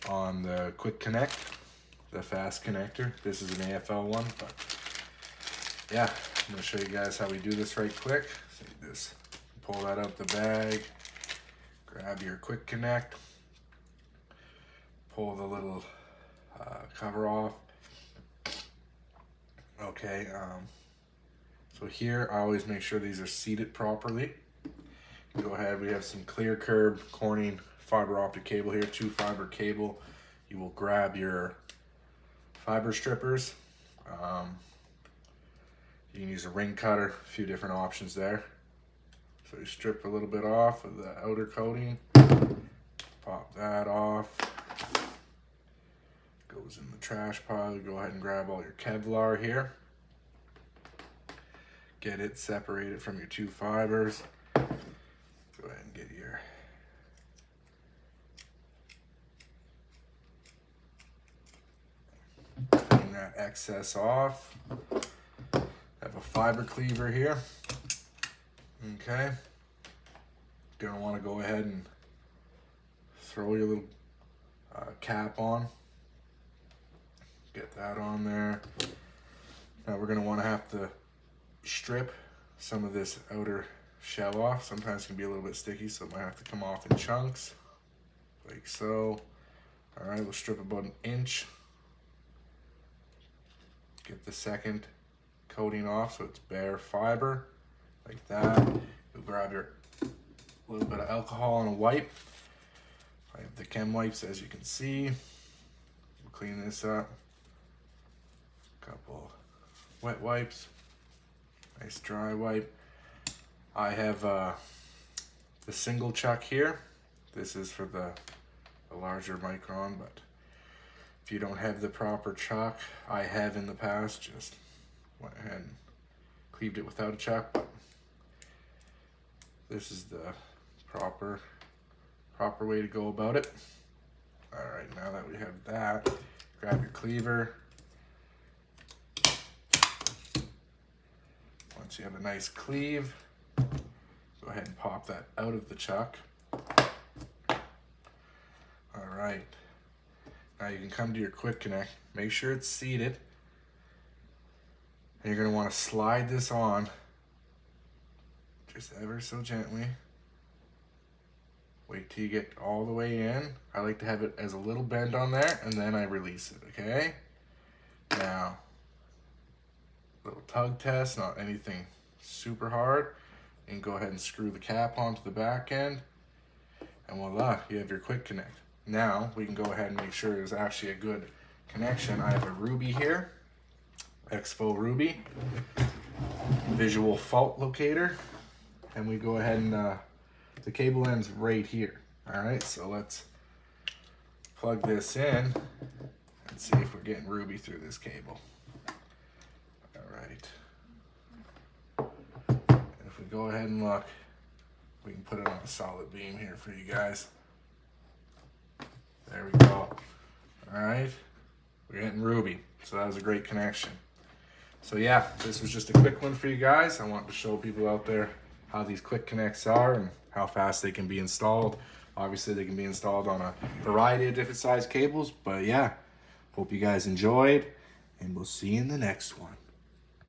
on the quick connect, the fast connector. This is an AFL one, but yeah, I'm gonna show you guys how we do this right quick. So you just pull that out the bag, grab your quick connect, pull the little cover off. Okay, so here I always make sure these are seated properly. Go ahead, we have some clear curb Corning fiber optic cable here, 2-fiber cable. You will grab your fiber strippers. You can use a ring cutter, a few different options there. So you strip a little bit off of the outer coating, pop that off. Goes in the trash pile. Go ahead and grab all your Kevlar here. Get it separated from your 2 fibers. Go ahead and get your clean that excess off. Have a fiber cleaver here. Okay. Gonna want to go ahead and throw your little cap on. Get that on there. Now we're gonna want to have to strip some of this outer shell off. Sometimes it can be a little bit sticky, so it might have to come off in chunks, like so. All right, we'll strip about 1 inch. Get the second coating off so it's bare fiber, like that. You'll grab your little bit of alcohol and a wipe. I have the chem wipes, as you can see. We'll clean this up. Couple wet wipes, nice dry wipe. I have the single chuck here. This is for the larger micron, but if you don't have the proper chuck, I have in the past just went ahead and cleaved it without a chuck, but this is the proper way to go about it. All right, now that we have that, grab your cleaver. Once you have a nice cleave, go ahead and pop that out of the chuck. All right, now you can come to your quick connect. Make sure it's seated. And you're gonna wanna slide this on just ever so gently. Wait till you get all the way in. I like to have it as a little bend on there, and then I release it, okay? Now, little tug test, not anything super hard. And go ahead and screw the cap onto the back end, and voila, you have your quick connect. Now we can go ahead and make sure there's actually a good connection. I have a Ruby here, Expo Ruby, visual fault locator, and we go ahead and the cable ends right here. All right, so let's plug this in and see if we're getting Ruby through this cable. And if we go ahead and look, we can put it on a solid beam here for you guys. There we go. All right, we're getting Ruby, so that was a great connection. So yeah, this was just a quick one for you guys. I want to show people out there how these quick connects are and how fast they can be installed. Obviously they can be installed on a variety of different size cables, but yeah, hope you guys enjoyed, and we'll see you in the next one.